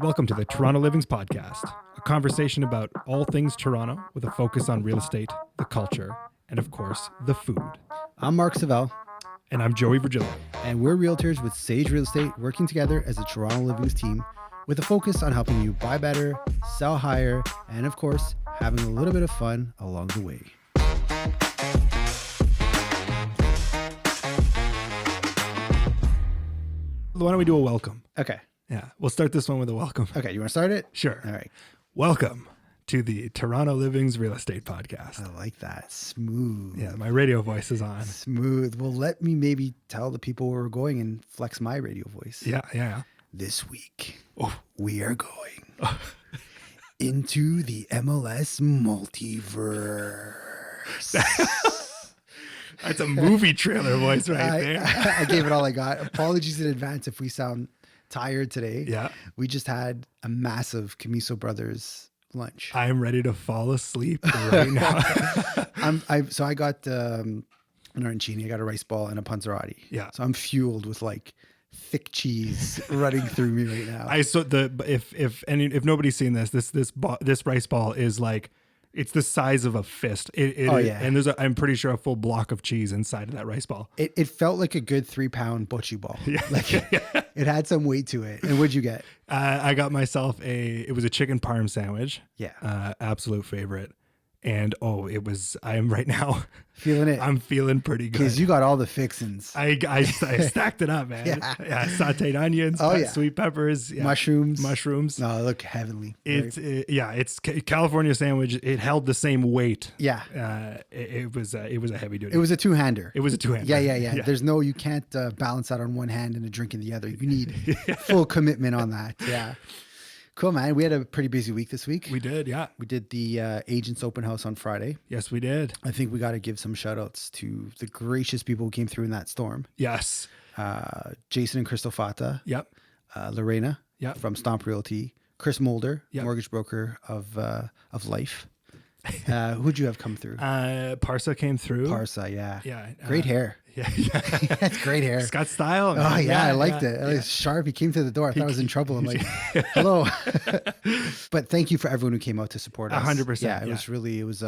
Welcome to the Toronto Livings Podcast, a conversation about all things Toronto with a focus on real estate, the culture, and of course, the food. I'm Mark Savell. And I'm Joey Virgilio. And we're realtors with Sage Real Estate working together as a Toronto Livings team with a focus on helping you buy better, sell higher, and of course, having a little bit of fun along the way. Why don't we do a welcome? Okay. Yeah, we'll start this one with a welcome. Okay, you want to start it? Sure. All right. Welcome to the Toronto Livings Real Estate Podcast. I like that. Smooth. Yeah, my radio voice is on. Smooth. Well, let me maybe tell the people where we're going and flex my radio voice. Yeah. This week, we are going into the MLS Multiverse. That's a movie trailer voice right there. I gave it all I got. Apologies in advance if we sound tired today. Yeah. We just had a massive Commisso Brothers lunch. I am ready to fall asleep right now. So I got an arancini, I got a rice ball and a panzerotti. Yeah. So I'm fueled with like thick cheese running through me right now. If nobody's seen this rice ball is like, it's the size of a fist. Yeah. And there's I'm pretty sure a full block of cheese inside of that rice ball. It felt like a good 3-pound bocce ball. Yeah. It had some weight to it. And what'd you get? I got myself it was a chicken parm sandwich. Yeah. Absolute favorite. And I am right now Feeling it. I'm feeling pretty good. Because you got all the fixins. I stacked it up, man. Yeah. Sauteed onions, sweet peppers, mushrooms. No, they look heavenly. It's California sandwich. It held the same weight. Yeah. It was a heavy duty. It was a two-hander. Yeah. There's you can't balance out on one hand and a drink in the other. You need full commitment on that. Yeah. Cool, man. We had a pretty busy week this week. We did, yeah. We did the Agents Open House on Friday. Yes, we did. I think we got to give some shout outs to the gracious people who came through in that storm. Yes. Jason and Crystal Fata. Yep. Lorena. Yep. From Stomp Realty. Chris Mulder, yep. mortgage broker of Life. Who'd you have come through? Parsa came through. Parsa, yeah. Yeah. Great hair. Yeah. That's great hair. It's got style. Oh, yeah. I liked it. It was sharp. He came to the door. I thought I was in trouble. I'm like, hello. But thank you for everyone who came out to support us. 100%. Yeah, it was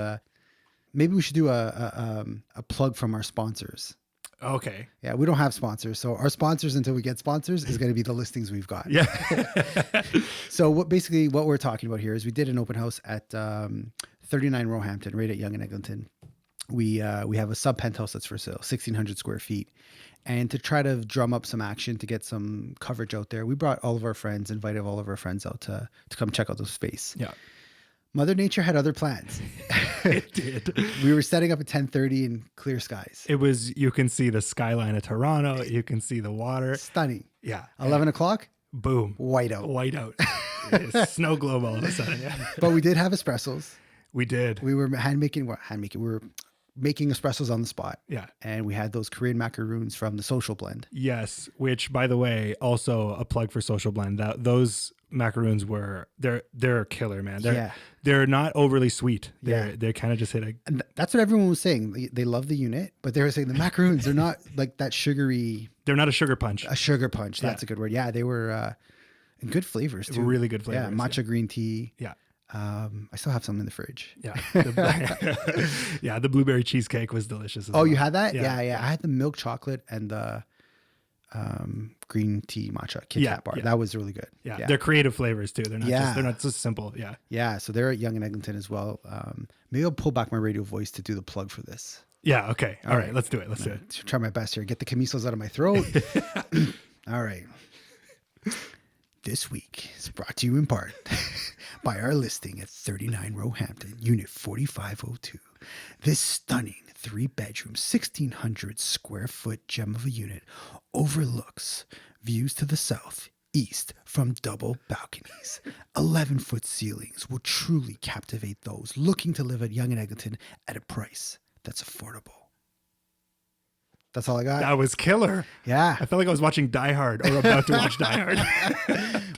maybe we should do a plug from our sponsors. Okay. Yeah, we don't have sponsors. So our sponsors until we get sponsors is going to be the listings we've got. Yeah. So what we're talking about here is we did an open house at 39 Roehampton, right at Yonge and Eglinton. We have a sub penthouse that's for sale, 1,600 square feet. And to try to drum up some action, to get some coverage out there, we brought all of our friends, invited all of our friends out to come check out the space. Yeah. Mother Nature had other plans. It did. We were setting up at 10:30 in clear skies. You can see the skyline of Toronto. You can see the water. Stunning. Yeah. 11 o'clock. Boom. White out. Snow globe all of a sudden. Yeah. But we did have espressos. We did. We were handmaking. We were making espressos on the spot. Yeah. And we had those Korean macaroons from the Social Blend. Yes. Which, by the way, also a plug for Social Blend. Those macaroons they're a killer, man. They're not overly sweet. They kind of just hit and that's what everyone was saying. They love the unit, but they were saying the macaroons, they're not like that sugary. They're not a sugar punch. A sugar punch. That's a good word. Yeah. They were good flavors too. Really good flavors. Yeah. Matcha green tea. Yeah. I still have some in the fridge. Yeah. The blueberry cheesecake was delicious. You had that? Yeah. I had the milk chocolate and the green tea matcha Kit Kat bar. Yeah. That was really good. Yeah. They're creative flavors too. They're not just simple. Yeah. Yeah. So they're at Yonge and Eglinton as well. Maybe I'll pull back my radio voice to do the plug for this. Yeah. Okay. All right. Let's do it. Try my best here. Get the Commissos out of my throat. All right. This week is brought to you in part by our listing at 39 Roehampton, Unit 4502. This stunning 3-bedroom, 1,600 square foot gem of a unit overlooks views to the south, east from double balconies. 11-foot ceilings will truly captivate those looking to live at Yonge and Eglinton at a price that's affordable. That's all I got. That was killer. Yeah. I felt like I was watching Die Hard or about to watch Die Hard.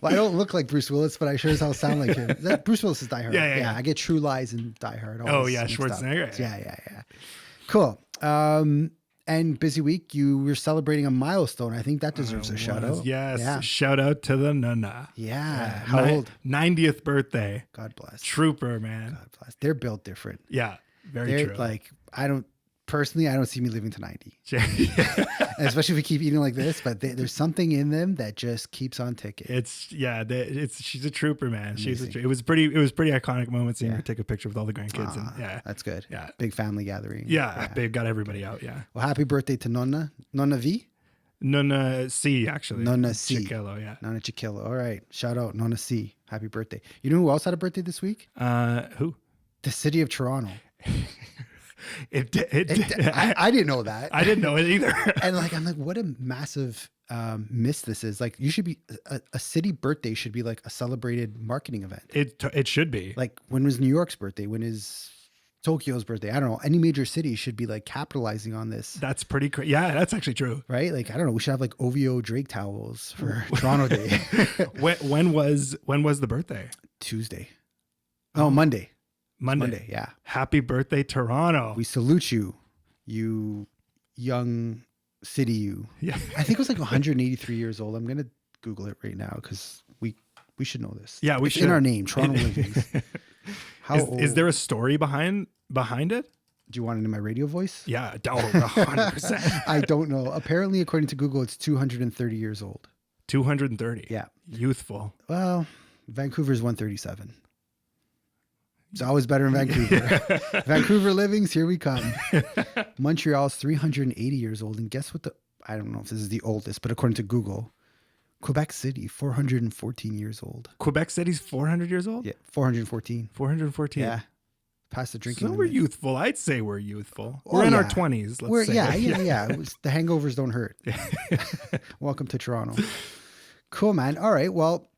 Well, I don't look like Bruce Willis, but I sure as hell sound like him. Bruce Willis is Die Hard. Yeah. I get True Lies and Die Hard. Schwarzenegger. Yeah. Cool. And busy week, you were celebrating a milestone. I think that deserves a shout out. Yes. Yeah. Shout out to the Nana. Yeah. How old? 90th birthday. God bless. Trooper, man. God bless. They're built different. Yeah. Very true. Like, I don't see me living to 90. Especially if we keep eating like this, but there's something in them that just keeps on ticking. She's a trooper, man. Amazing. It was pretty iconic moment seeing her take a picture with all the grandkids. And that's good. Yeah. Big family gathering. Yeah. Babe got everybody out. Yeah. Well, happy birthday to Nonna V. Nonna C, actually. Nonna C. Chiquillo, yeah. Nonna Chiquillo. All right. Shout out Nonna C. Happy birthday. You know who else had a birthday this week? Who? The city of Toronto. I didn't know that. I didn't know it either. And I'm like, what a massive miss this is. Like, you should be a city birthday should be like a celebrated marketing event. It should be. Like, when was New York's birthday? When is Tokyo's birthday? I don't know. Any major city should be like capitalizing on this. That's pretty crazy. Yeah, that's actually true. Right? Like, I don't know. We should have like OVO Drake towels for Toronto Day. when was the birthday? Tuesday. Oh, Monday. Monday, yeah. Happy birthday, Toronto. We salute you, you young city you. Yeah. I think it was like 183 years old. I'm going to Google it right now because we should know this. Yeah, it's in our name, Toronto Livings. How old? Is there a story behind it? Do you want it in my radio voice? Yeah, 100%. I don't know. Apparently, according to Google, it's 230 years old. 230. Yeah. Youthful. Well, Vancouver's 137. It's always better in Vancouver. Vancouver Livings, here we come. Montreal's 380 years old. And guess what I don't know if this is the oldest, but according to Google, Quebec City, 414 years old. Quebec City's 400 years old? Yeah, 414. 414. Yeah. Past the drinking So limit. we're youthful. I'd say we're youthful. We're in our 20s, let's say. Yeah. The hangovers don't hurt. Welcome to Toronto. Cool, man. All right. Well,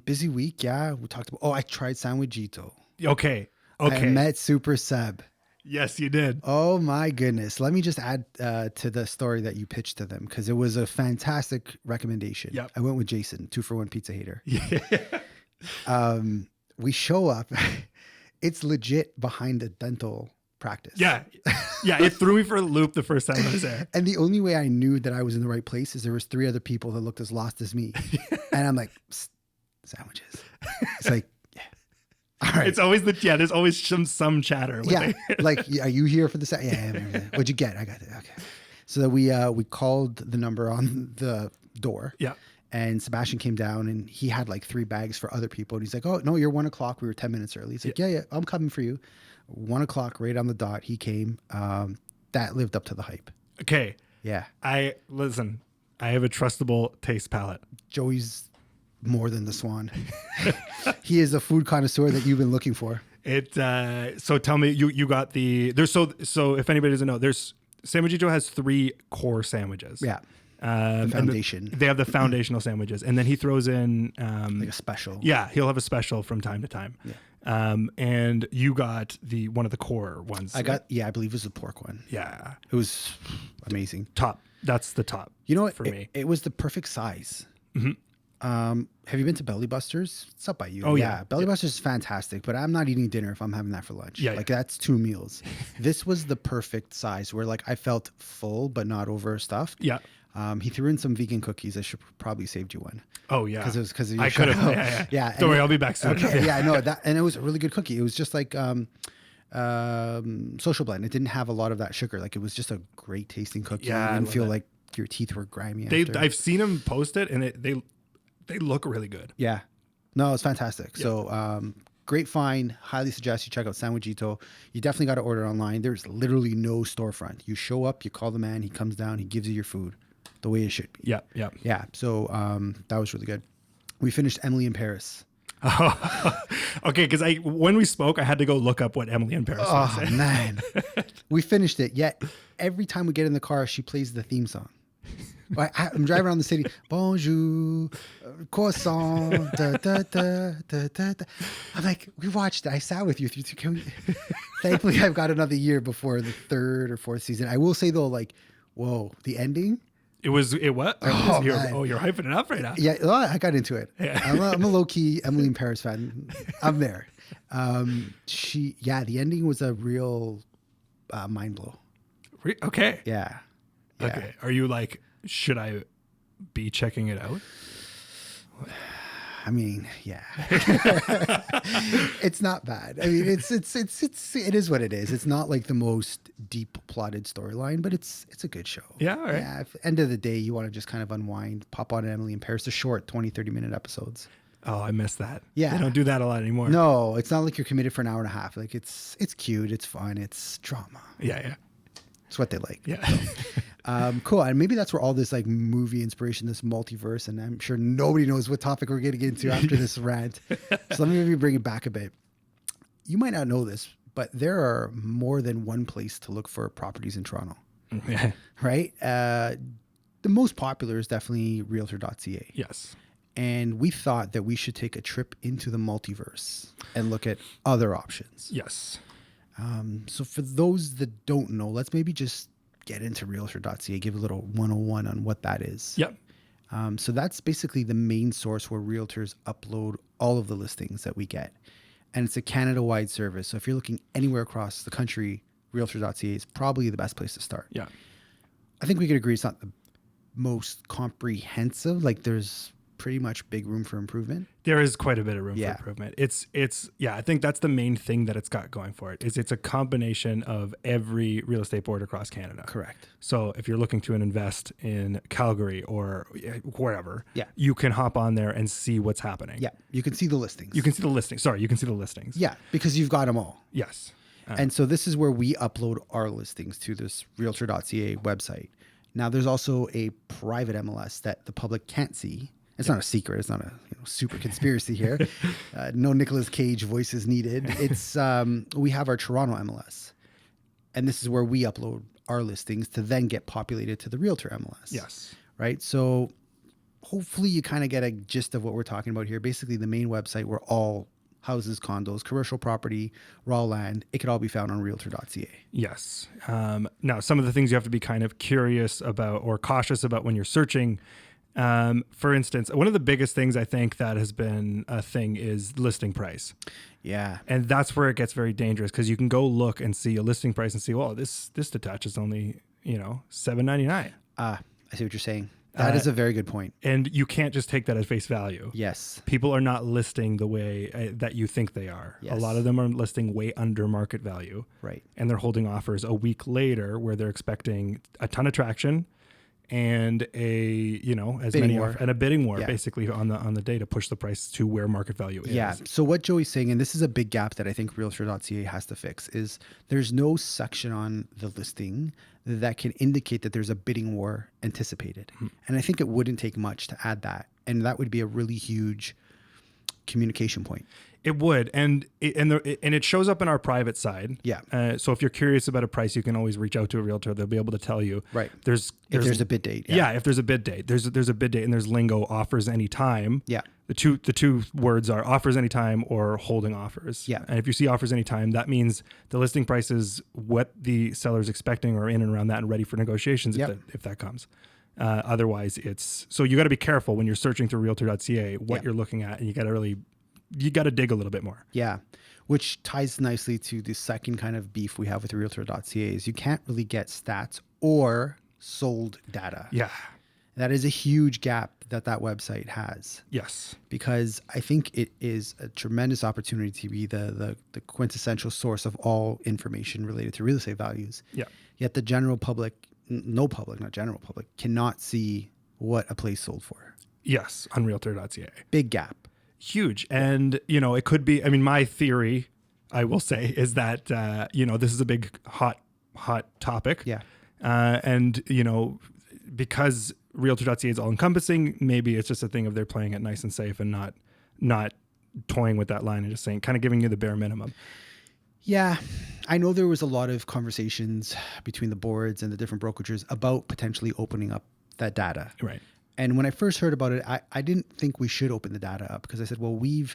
busy week. Yeah. We talked about, I tried Sandwichito. Okay. I met Super Seb. Yes, you did. Oh my goodness. Let me just add to the story that you pitched to them because it was a fantastic recommendation. Yep. I went with Jason, 2-for-1 pizza hater. Yeah. We show up. It's legit behind a dental practice. Yeah. Yeah. It threw me for a loop the first time I was there. And the only way I knew that I was in the right place is there was 3 other people that looked as lost as me. And I'm like, sandwiches. It's like, yeah. All right. It's always there's always some chatter. Yeah. Like, are you here for the Yeah. What'd you get? I got it. Okay. So that we called the number on the door. Yeah. And Sebastian came down and he had like 3 bags for other people. And he's like, oh, no, you're 1 o'clock. We were 10 minutes early. He's like, yeah, I'm coming for you. 1 o'clock, right on the dot. He came. That lived up to the hype. Okay. Yeah. I have a trustable taste palate. Joey's more than the swan. He is a food connoisseur that you've been looking for. So tell me, you got so if anybody doesn't know, Sandwichito has 3 core sandwiches. Yeah. The foundation. They have the foundational sandwiches, and then he throws in like a special. Yeah, he'll have a special from time to time. Yeah. And you got one of the core ones. I believe it was the pork one. Yeah, it was amazing. Top. That's the top. You know what? For me, it was the perfect size. Mm-hmm. Have you been to Belly Busters? It's up by you. Oh yeah. Belly Busters is fantastic, but I'm not eating dinner if I'm having that for lunch. Yeah, that's 2 meals. This was the perfect size where I felt full but not overstuffed. Yeah. He threw in some vegan cookies. I should probably saved you one. Oh yeah, because it was because I could have. Yeah. Don't worry, I'll be back soon. Okay, yeah, no, and it was a really good cookie. It was just like Social Blend. It didn't have a lot of that sugar. Like, it was just a great tasting cookie. Yeah, you didn't feel like your teeth were grimy. I've seen them post it, and they look really good. Yeah, no, it's fantastic. Yeah. So great find. Highly suggest you check out Sandwichito. You definitely got to order online. There's literally no storefront. You show up, you call the man, he comes down, he gives you your food the way it should be. Yeah. So that was really good. We finished Emily in Paris. Okay, because when we spoke, I had to go look up what Emily in Paris was. Oh man, we finished it. Yet every time we get in the car, she plays the theme song. I'm driving around the city. Bonjour, croissant. Da, da, da, da, da, da. I'm like, we watched it. I sat with you. Thankfully, I've got another year before the 3rd or 4th season. I will say though, whoa, the ending. It what? Oh, you're hyping it up right now. Yeah, I got into it. Yeah. I'm a low key Emily in Paris fan. I'm there. The ending was a real mind blow. Okay. Yeah. Okay. Are you like, should I be checking it out? I mean, yeah. It's not bad. I mean, it is what it is. It's not like the most deep plotted storyline, but it's a good show. Yeah, all right. Yeah. If end of the day you want to just kind of unwind, pop on Emily in Paris, the short 20-30 minute episodes. Oh, I missed that. Yeah. They don't do that a lot anymore. No, it's not like you're committed for an hour and a half. Like it's cute, it's fun, it's drama. Yeah. It's what they like. Yeah. Cool. And maybe that's where all this like movie inspiration, this multiverse, and I'm sure nobody knows what topic we're going to get into after this rant. So let me maybe bring it back a bit. You might not know this, but there are more than one place to look for properties in Toronto. Yeah. Right? The most popular is definitely realtor.ca. Yes. And we thought that we should take a trip into the multiverse and look at other options. Yes. So for those that don't know, let's maybe just get into realtor.ca, give a little 101 on what that is. Yep. So that's basically the main source where realtors upload all of the listings that we get. And it's a Canada-wide service. So if you're looking anywhere across the country, realtor.ca is probably the best place to start. Yeah. I think we could agree it's not the most comprehensive. Like there's pretty much big room for improvement. There is quite a bit of room for improvement. It's I think that's the main thing that it's got going for it is it's a combination of every real estate board across Canada. Correct. So if you're looking to invest in Calgary or wherever, Yeah. you can hop on there and see what's happening. Yeah. You can see the listings. You can see the listings. Sorry, you can see the listings. Yeah, because you've got them all. Yes. And so this is where we upload our listings to this realtor.ca website. Now there's also a private MLS that the public can't see. It's not a secret. It's not a super conspiracy here. No Nicolas Cage voices needed. It's we have our Toronto MLS, and this is where we upload our listings to then get populated to the Realtor MLS. Yes. Right. So hopefully you kind of get a gist of what we're talking about here. Basically, the main website where all houses, condos, commercial property, raw land, it could all be found on realtor.ca. Yes. Now, some of the things you have to be kind of curious about or cautious about when you're searching. For instance, one of the biggest things I think that has been a thing is listing price. Yeah. And that's where it gets very dangerous because you can go look and see a listing price and see, well, this detached is only, $7.99. I see what you're saying. That is a very good point. And you can't just take that at face value. Yes. People are not listing the way that you think they are. Yes. A lot of them are listing way under market value. Right. And they're holding offers a week later where they're expecting a ton of traction and a bidding war basically on the day to push the price to where market value is. Yeah. So what Joey's saying, and this is a big gap that I think realtor.ca has to fix, is there's no section on the listing that can indicate that there's a bidding war anticipated. And I think it wouldn't take much to add that. And that would be a really huge communication point. It would, and it shows up in our private side. Yeah. So if you're curious about a price, you can always reach out to a realtor. They'll be able to tell you. Right. If there's a bid date. Yeah. If there's a bid date, there's a bid date, and there's lingo offers anytime. Yeah. The two words are offers anytime or holding offers. Yeah. And if you see offers anytime, that means the listing price is what the seller's expecting or in and around that and ready for negotiations if that comes. Otherwise, so you got to be careful when you're searching through realtor.ca what you're looking at, and you got to dig a little bit more. Yeah. Which ties nicely to the second kind of beef we have with realtor.ca is you can't really get stats or sold data. Yeah. That is a huge gap that website has. Yes. Because I think it is a tremendous opportunity to be the quintessential source of all information related to real estate values. Yeah. Yet the general public, not general public, cannot see what a place sold for. Yes. On realtor.ca. Big gap. Huge. And, it could be, my theory, I will say, is that, this is a big, hot topic. Yeah. And, because realtor.ca is all encompassing, maybe it's just a thing of they're playing it nice and safe and not toying with that line and just saying, kind of giving you the bare minimum. Yeah. I know there was a lot of conversations between the boards and the different brokerages about potentially opening up that data. Right. And when I first heard about it, I didn't think we should open the data up because I said, well, we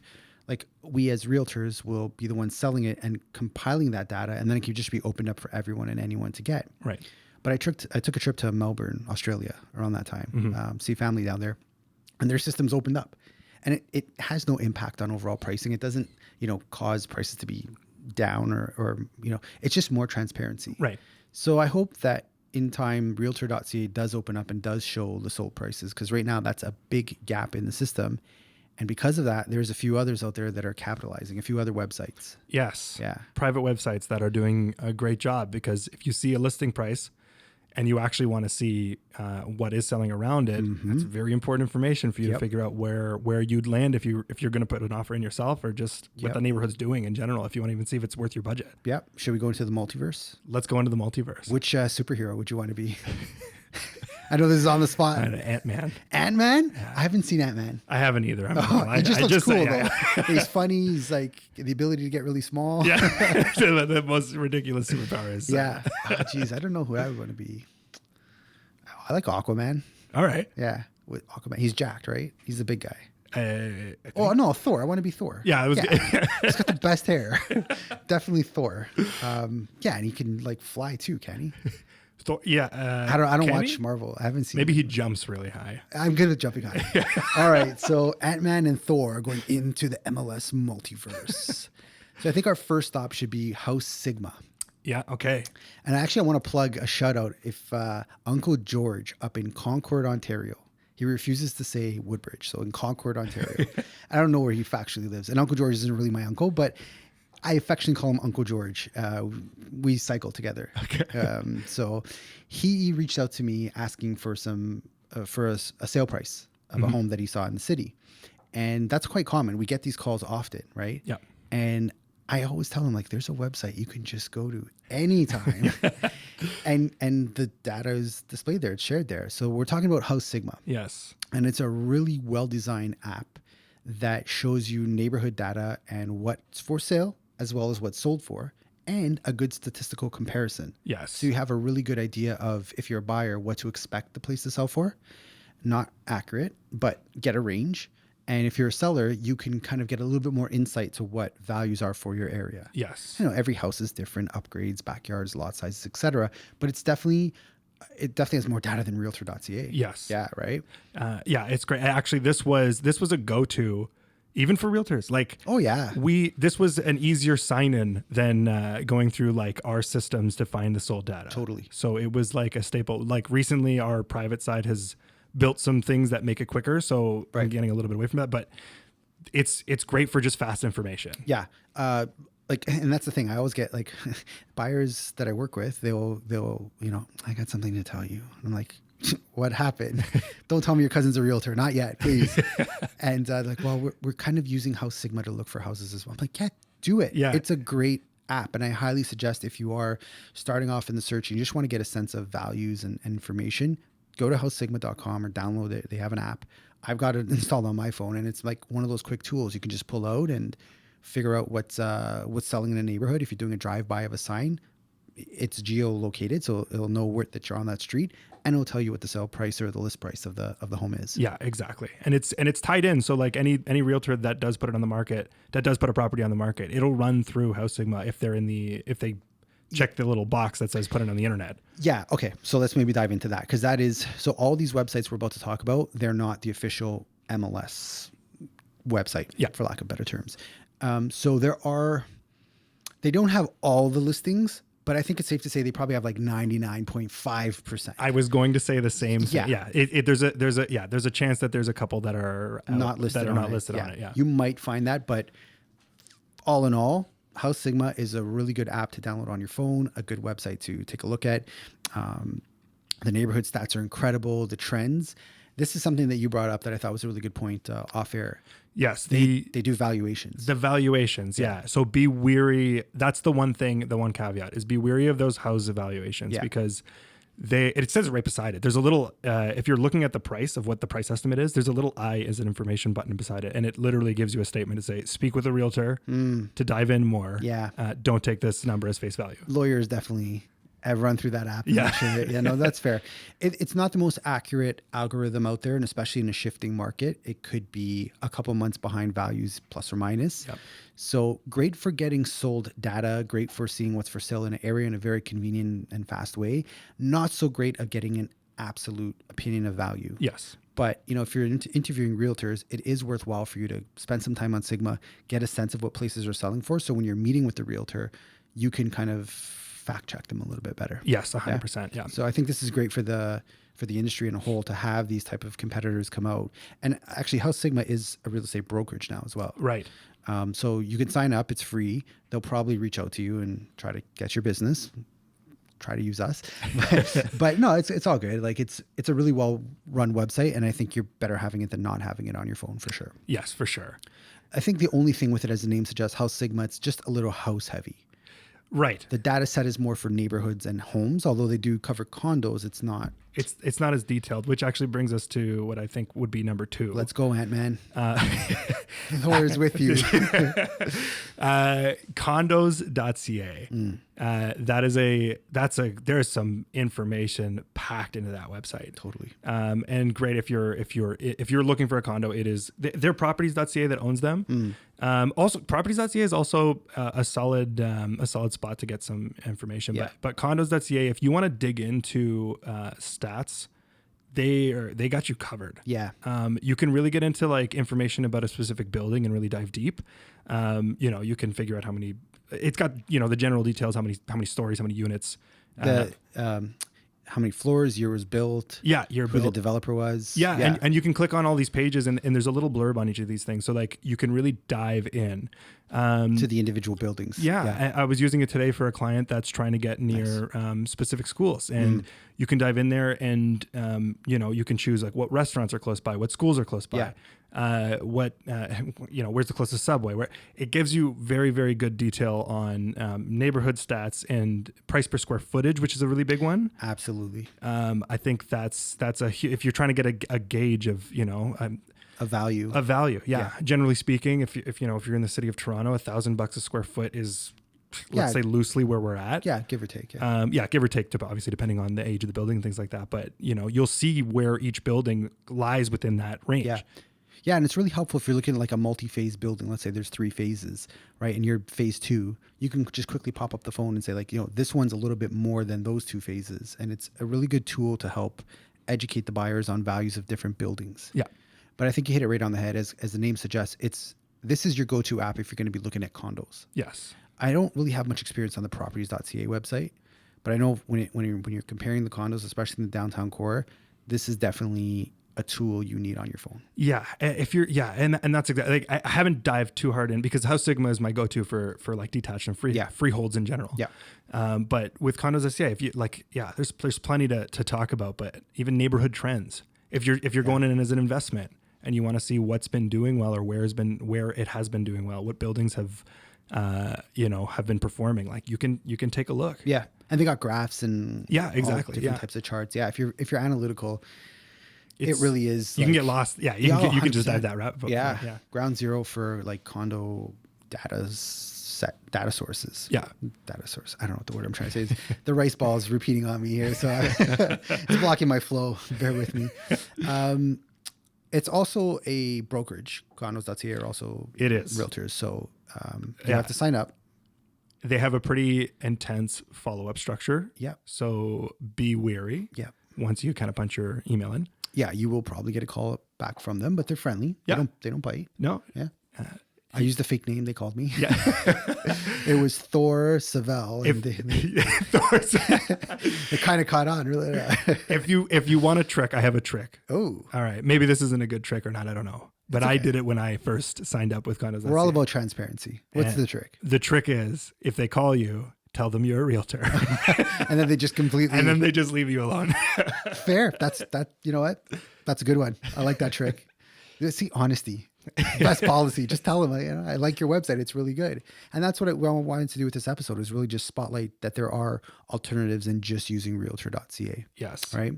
as realtors will be the ones selling it and compiling that data, and then it can just be opened up for everyone and anyone to get. Right. But I took a trip to Melbourne, Australia around that time, see family down there, and their systems opened up. And it has no impact on overall pricing. It doesn't, cause prices to be down or it's just more transparency. Right. So I hope that in time, realtor.ca does open up and does show the sold prices, because right now that's a big gap in the system. And because of that, there's a few others out there that are capitalizing, a few other websites. Yes. Yeah. Private websites that are doing a great job, because if you see a listing price and you actually want to see what is selling around it, that's very important information for you to figure out where you'd land if you're going to put an offer in yourself, or just what the neighborhood's doing in general, if you want to even see if it's worth your budget. Yep. Should we go into the multiverse? Let's go into the multiverse. Which superhero would you want to be? I know this is on the spot. Ant-Man. Ant-Man? Yeah. I haven't seen Ant-Man. I haven't either. He just looks cool, though. He's funny. He's like the ability to get really small. Yeah. The most ridiculous superpower is. Yeah. Geez, I don't know who I would want to be. I like Aquaman. All right. Yeah. With Aquaman. He's jacked, right? He's the big guy. Oh, no, Thor. I want to be Thor. Yeah. He's got the best hair. Definitely Thor. And he can like fly too, can he? Yeah. I don't watch Marvel. I haven't seen. Maybe he jumps really high. I'm good at jumping high. All right. So Ant-Man and Thor are going into the MLS multiverse. So I think our first stop should be HouseSigma. Yeah. Okay. And actually, I want to plug a shout out. If Uncle George up in Concord, Ontario, he refuses to say Woodbridge. So in Concord, Ontario, I don't know where he factually lives. And Uncle George isn't really my uncle, but I affectionately call him Uncle George. We cycle together. Okay. So he reached out to me asking for a sale price of a home that he saw in the city. And that's quite common. We get these calls often, right? Yeah. And I always tell them, like, there's a website you can just go to anytime. and the data is displayed there. It's shared there. So we're talking about HouseSigma. Yes. And it's a really well-designed app that shows you neighborhood data and what's for sale, as well as what's sold for, and a good statistical comparison. Yes. So you have a really good idea of, if you're a buyer, what to expect the place to sell for. Not accurate, but get a range. And if you're a seller, you can kind of get a little bit more insight to what values are for your area. Yes. Every house is different, upgrades, backyards, lot sizes, etc. But it definitely has more data than realtor.ca. Yes. Yeah. Right. Yeah. It's great. Actually, this was a go-to even for realtors. Like, oh yeah, this was an easier sign-in than going through like our systems to find the sold data. Totally. So it was like a staple. Like recently, our private side has built some things that make it quicker. So I'm getting a little bit away from that, but it's great for just fast information. Yeah. And that's the thing. I always get like buyers that I work with, they'll, I got something to tell you. I'm like, what happened? Don't tell me your cousin's a realtor. Not yet, please. And like, well, we're kind of using HouseSigma to look for houses as well. I'm like, yeah, do it. Yeah. It's a great app. And I highly suggest, if you are starting off in the search and you just want to get a sense of values and information, go to housesigma.com or download it. They have an app. I've got it installed on my phone, and it's like one of those quick tools you can just pull out and figure out what's selling in a neighborhood. If you're doing a drive-by of a sign, it's geolocated, so it'll know that you're on that street, and it'll tell you what the sale price or the list price of the home is. Yeah, exactly. And it's tied in. So like any realtor that does put it on the market, that does put a property on the market, it'll run through HouseSigma if they check the little box that says put it on the internet. Yeah. Okay. So let's maybe dive into that, because so all these websites we're about to talk about, they're not the official MLS website, for lack of better terms. So they don't have all the listings, but I think it's safe to say they probably have like 99.5%. I was going to say the same thing. Yeah. Yeah. There's a chance that there's a couple that are not listed on it. Yeah. You might find that, but all in all, HouseSigma is a really good app to download on your phone, a good website to take a look at. The neighborhood stats are incredible. The trends. This is something that you brought up that I thought was a really good point off air. Yes. They do valuations. The valuations. Yeah. So be wary. That's the one caveat is be wary of those house evaluations, because it says it right beside it. There's a little, if you're looking at the price of what the price estimate is, there's a little I as an information button beside it. And it literally gives you a statement to say, speak with a realtor to dive in more. Yeah. Don't take this number as face value. Lawyers definitely have run through that app. Yeah. No, that's fair. It's not the most accurate algorithm out there. And especially in a shifting market, it could be a couple months behind values, plus or minus. Yep. So great for getting sold data, great for seeing what's for sale in an area in a very convenient and fast way. Not so great at getting an absolute opinion of value. Yes. But, if you're interviewing realtors, it is worthwhile for you to spend some time on Sigma, get a sense of what places are selling for. So when you're meeting with the realtor, you can kind of fact check them a little bit better. Yes, 100%. Yeah. So I think this is great for the industry in a whole to have these type of competitors come out. And actually, HouseSigma is a real estate brokerage now as well. Right. So you can sign up. It's free. They'll probably reach out to you and try to get your business. Try to use us, but no, it's all good. Like it's a really well run website, and I think you're better having it than not having it on your phone for sure. Yes, for sure. I think the only thing with it, as the name suggests, HouseSigma, it's just a little house heavy. Right. The data set is more for neighborhoods and homes, although they do cover condos. It's not. It's not as detailed, which actually brings us to what I think would be number 2. Let's go, Ant-Man. Thor is with you. Condos.ca. There's some information packed into that website. Totally. And great if you're looking for a condo, it is they're Properties.ca that owns them. Also Properties.ca is also a solid spot to get some information. Yeah. But Condos.ca, if you want to dig into stats, they got you covered. Yeah. You can really get into like information about a specific building and really dive deep. You can figure out how many. It's got the general details, how many stories, how many units. How many floors, year was built. Yeah, who the developer was. Yeah. And you can click on all these pages and there's a little blurb on each of these things. So like you can really dive in. To the individual buildings. Yeah. I was using it today for a client that's trying to get near specific schools. And you can dive in there and, you can choose like what restaurants are close by, what schools are close by, where's the closest subway, where it gives you very, very good detail on neighborhood stats and price per square footage, which is a really big one. Absolutely. I think that's if you're trying to get a gauge of, a value. Yeah. Generally speaking, if you're in the city of Toronto, $1,000 a square foot is, let's say loosely where we're at. Yeah. Give or take. Give or take, obviously depending on the age of the building and things like that. But you'll see where each building lies within that range. Yeah. Yeah. And it's really helpful if you're looking at like a multi-phase building. Let's say there's 3 phases, right? And you're phase 2, you can just quickly pop up the phone and say like, this one's a little bit more than those 2 phases. And it's a really good tool to help educate the buyers on values of different buildings. Yeah. But I think you hit it right on the head. As the name suggests, this is your go-to app if you're going to be looking at condos. Yes. I don't really have much experience on the Properties.ca website, but I know when you're comparing the condos, especially in the downtown core, this is definitely a tool you need on your phone. Yeah. And that's exactly, like, I haven't dived too hard in because HouseSigma is my go-to for like detached and freeholds in general. Yeah. But with Condos.ca, if you there's plenty to talk about, but even neighborhood trends. If you're going in as an investment and you want to see what's been doing well or where it has been doing well, what buildings have been performing, like you can take a look. Yeah. And they got graphs and exactly. different types of charts. Yeah. If you're analytical, it really is. You can get lost. Yeah. You can just dive that rabbit hole. Yeah. Ground zero for like condo data sources. Yeah. Data source. I don't know what the word I'm trying to say is. The rice ball is repeating on me here. So it's blocking my flow. Bear with me. It's also a brokerage. Condos.ca are also realtors. So you have to sign up. They have a pretty intense follow-up structure. Yeah. So be wary. Yeah. Once you kind of punch your email in. Yeah, you will probably get a call back from them, but they're friendly. Yeah. They don't bite. No. Yeah. I used the fake name they called me. Yeah. It was Thor Savell. And they kind of caught on, really. If you want a trick, I have a trick. Oh. All right. Maybe this isn't a good trick or not. I don't know. But I did it when I first signed up with Condos. We're all about transparency. What's the trick? The trick is if they call you, tell them you're a realtor. And then they just completely. And then they just leave you alone. Fair. You know what? That's a good one. I like that trick. See, honesty. Best policy. Just tell them, I like your website. It's really good. And that's what I wanted to do with this episode, is really just spotlight that there are alternatives in just using realtor.ca. Yes. Right.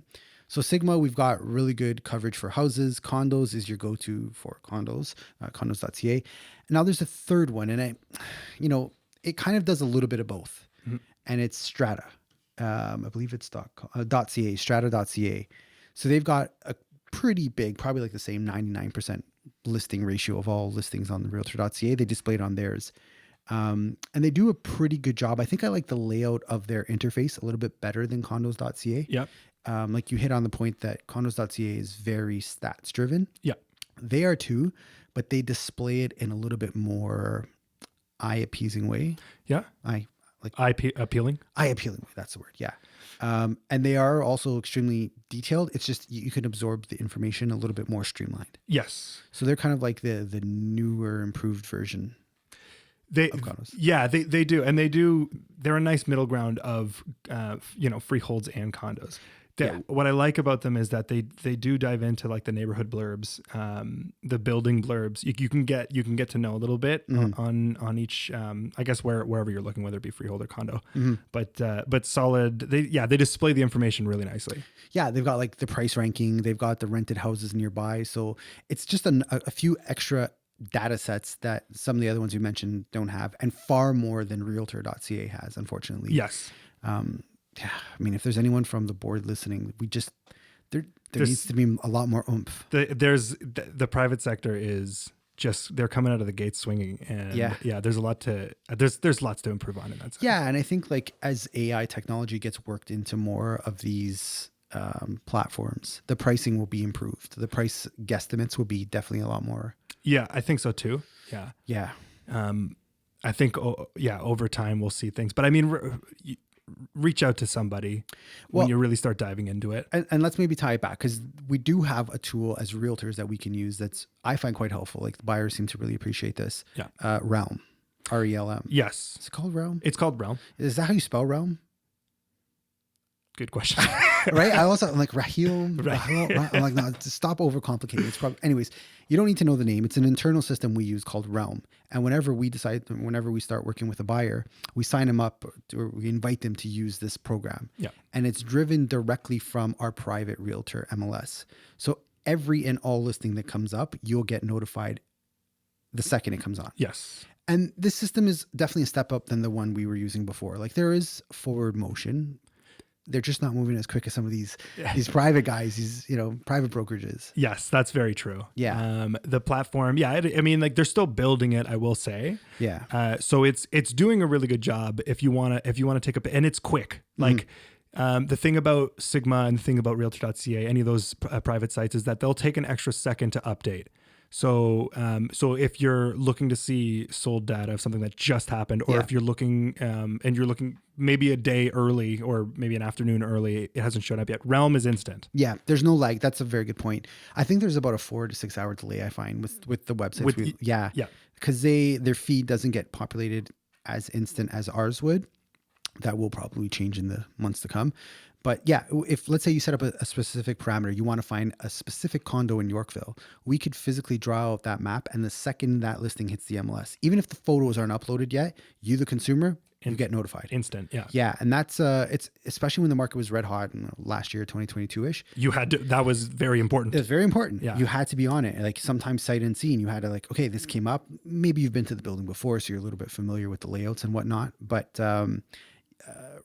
So Sigma, we've got really good coverage for houses. Condos is your go-to for condos, condos.ca. Now there's a third one, and it kind of does a little bit of both. Mm-hmm. And it's Strata. I believe it's .ca, strata.ca. So they've got a pretty big, probably like the same 99% listing ratio of all listings on the realtor.ca. They display it on theirs. And they do a pretty good job. I think I like the layout of their interface a little bit better than condos.ca. Yep. Like you hit on the point that condos.ca is very stats driven. Yeah. They are too, but they display it in a little bit more eye appeasing way. Yeah. like appealing. eye appealing. That's the word. Yeah. And they are also extremely detailed. It's just you can absorb the information a little bit more streamlined. Yes. So they're kind of like the newer, improved version of condos. Yeah, they do. And they're a nice middle ground of, freeholds and condos. What I like about them is that they do dive into like the neighborhood blurbs, the building blurbs. You can get to know a little bit on each, I guess wherever you're looking, whether it be freehold or condo, but solid. They display the information really nicely. Yeah, they've got like the price ranking. They've got the rented houses nearby. So it's just a few extra data sets that some of the other ones you mentioned don't have, and far more than realtor.ca has, unfortunately. Yes. Yeah, I mean, if there's anyone from the board listening, there needs to be a lot more oomph. The private sector is just, they're coming out of the gates swinging, and there's lots to improve on in that sense. Yeah, and I think like as AI technology gets worked into more of these platforms, the pricing will be improved. The price guesstimates will be definitely a lot more. Yeah, I think so too. Yeah. I think over time we'll see things, but I mean, reach out to somebody when you really start diving into it. And let's maybe tie it back, because we do have a tool as realtors that we can use that's, I find, quite helpful. Like the buyers seem to really appreciate this. Yeah. Realm. RELM. Yes. Is it called Realm? It's called Realm. Is that how you spell Realm? Good question. Right? I'm like, Rahim. I'm like, no, stop overcomplicating. It's probably, anyways, you don't need to know the name. It's an internal system we use called Realm. And whenever we start working with a buyer, we sign them up, or we invite them to use this program. Yeah. And it's driven directly from our private realtor MLS. So every and all listing that comes up, you'll get notified the second it comes on. Yes. And this system is definitely a step up than the one we were using before. Like there is forward motion. They're just not moving as quick as some of these private guys, these, private brokerages. Yes, that's very true. Yeah. The platform, they're still building it, I will say. Yeah. So it's doing a really good job if you want to take up, and it's quick. Like the thing about Sigma and the thing about realtor.ca, any of those private sites, is that they'll take an extra second to update. So if you're looking to see sold data of something that just happened, or if you're looking and you're looking maybe a day early or maybe an afternoon early, it hasn't shown up yet. Realm is instant. Yeah, there's no lag. That's a very good point. I think there's about a 4 to 6 hour delay, I find, with the websites. Yeah. Because their feed doesn't get populated as instant as ours would. That will probably change in the months to come. But yeah, if let's say you set up a specific parameter, you want to find a specific condo in Yorkville, we could physically draw out that map, and the second that listing hits the MLS, even if the photos aren't uploaded yet, you, the consumer, you get notified. Instant, yeah. Yeah, and that's it's especially when the market was red hot last year, 2022-ish. You had to, that was very important. It was very important. Yeah. You had to be on it. Like sometimes sight unseen, you had to like, okay, this came up. Maybe you've been to the building before, so you're a little bit familiar with the layouts and whatnot. But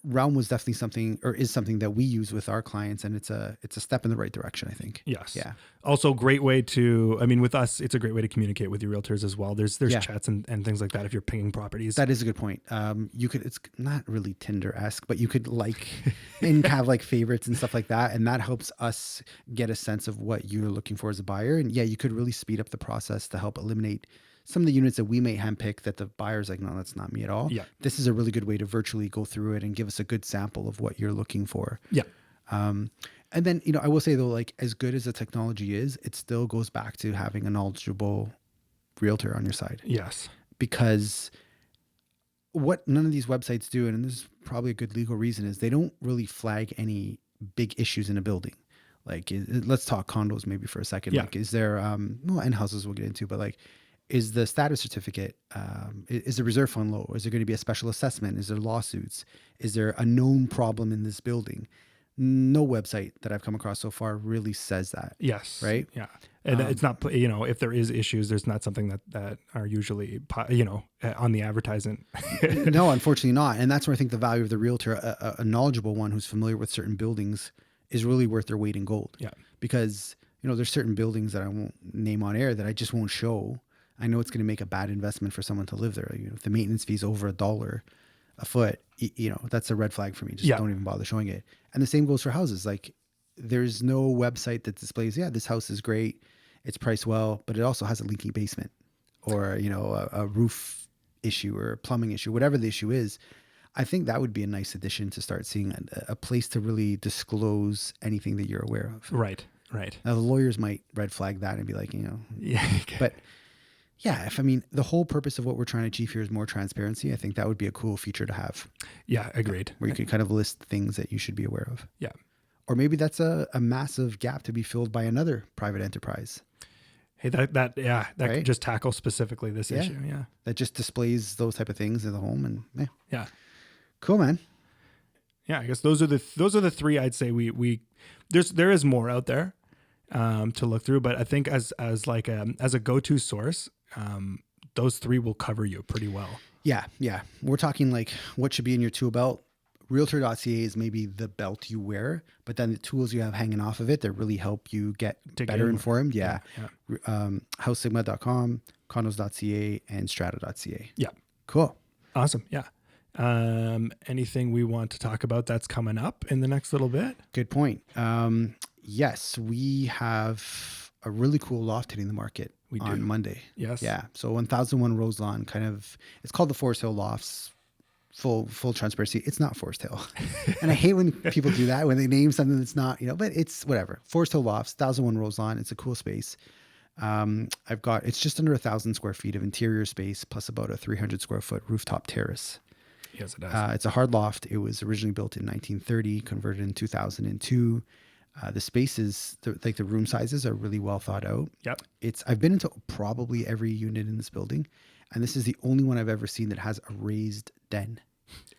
Realm was definitely something that we use with our clients, and it's a step in the right direction, I think. Yes. Yeah. Also, great way to, with us, it's a great way to communicate with your realtors as well. There's chats and things like that if you're pinging properties. That is a good point. It's not really Tinder-esque, but you could like and have like favorites and stuff like that, and that helps us get a sense of what you're looking for as a buyer. And yeah, you could really speed up the process to help eliminate some of the units that we may handpick that the buyer's like, no, that's not me at all. Yeah. This is a really good way to virtually go through it and give us a good sample of what you're looking for. Yeah. And then, I will say though, like as good as the technology is, it still goes back to having a knowledgeable realtor on your side. Yes. Because what none of these websites do, and this is probably a good legal reason, is they don't really flag any big issues in a building. Like, let's talk condos maybe for a second. Yeah. Like, is there, and houses we'll get into, but like, is the status certificate, is the reserve fund low? Is there going to be a special assessment? Is there lawsuits? Is there a known problem in this building? No website that I've come across so far really says that. Yes. Right. Yeah. And it's not, if there is issues, there's not something that are usually, on the advertisement. No, unfortunately not. And that's where I think the value of the realtor, a knowledgeable one who's familiar with certain buildings, is really worth their weight in gold. Yeah. Because, there's certain buildings that I won't name on air that I just won't show. I know it's going to make a bad investment for someone to live there. If the maintenance fee is over $1 a foot, that's a red flag for me. Just don't even bother showing it. And the same goes for houses. Like there's no website that displays, this house is great, it's priced well, but it also has a leaky basement or, a roof issue or a plumbing issue, whatever the issue is. I think that would be a nice addition to start seeing a place to really disclose anything that you're aware of. Right. Now the lawyers might red flag that and be like, Yeah. But yeah, the whole purpose of what we're trying to achieve here is more transparency. I think that would be a cool feature to have. Yeah, agreed. Where you could kind of list things that you should be aware of. Yeah. Or maybe that's a massive gap to be filled by another private enterprise. Hey, that Right? could just tackle specifically this issue. Yeah. That just displays those type of things in the home, and Yeah. Cool, man. Yeah, I guess those are the three I'd say there is more out there to look through, but I think as a go-to source, those three will cover you pretty well. Yeah. We're talking like what should be in your tool belt. Realtor.ca is maybe the belt you wear, but then the tools you have hanging off of it that really help you get better informed. Yeah. HouseSigma.com, Condos.ca, and Strata.ca. Yeah. Cool. Awesome. Yeah. Anything we want to talk about that's coming up in the next little bit? Good point. Yes, we have a really cool loft hitting the market on Monday. Yes. Yeah. So 1001 Roselawn, it's called the Forest Hill Lofts. Full transparency. It's not Forest Hill. And I hate when people do that, when they name something that's not, but it's whatever. Forest Hill Lofts, 1001 Roselawn. It's a cool space. It's just under 1,000 square feet of interior space plus about a 300 square foot rooftop terrace. Yes, it does. It's a hard loft. It was originally built in 1930, converted in 2002. The spaces, the room sizes are really well thought out. Yep. I've been into probably every unit in this building, and this is the only one I've ever seen that has a raised den.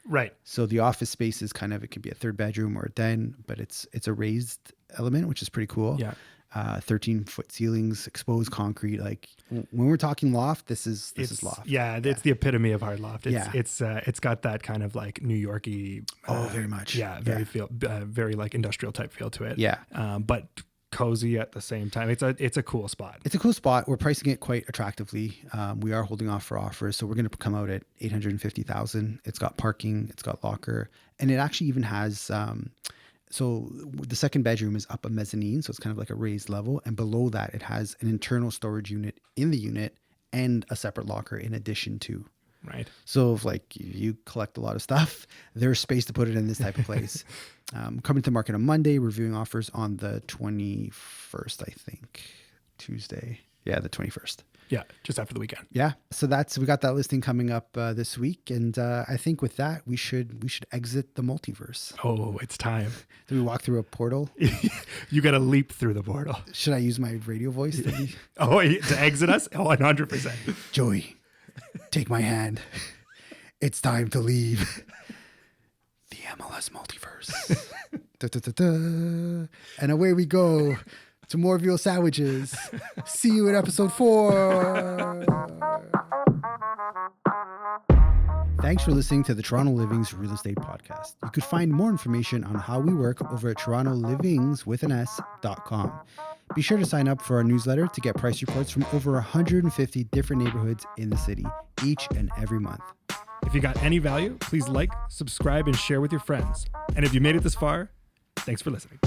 Right. So the office space is it could be a third bedroom or a den, but it's a raised element, which is pretty cool. Yeah. 13-foot ceilings, exposed concrete. Like when we're talking loft, this is loft. Yeah, it's the epitome of hard loft. It's it's got that kind of like New York-y. Very much. Yeah, very like industrial type feel to it. Yeah. But cozy at the same time. It's a cool spot. It's a cool spot. We're pricing it quite attractively. We are holding off for offers, so we're going to come out at $850,000. It's got parking, it's got locker, and it actually even has. So the second bedroom is up a mezzanine, so it's kind of like a raised level, and below that it has an internal storage unit in the unit and a separate locker in addition to. Right. So if you collect a lot of stuff, there's space to put it in this type of place. Coming to market on Monday, reviewing offers on the 21st, I think. Tuesday. Yeah, the 21st. Yeah, just after the weekend. Yeah. So we got that listing coming up this week. And I think with that, we should exit the multiverse. Oh, it's time. Do we walk through a portal? You got to leap through the portal. Should I use my radio voice? To exit us? Oh, 100%. Joey, take my hand. It's time to leave the MLS multiverse. Da, da, da, da. And away we go to more veal sandwiches. See you in episode 4. Thanks for listening to the Toronto Livings Real Estate Podcast. You could find more information on how we work over at torontolivings.com. Be sure to sign up for our newsletter to get price reports from over 150 different neighborhoods in the city each and every month. If you got any value, please like, subscribe, and share with your friends. And if you made it this far, thanks for listening.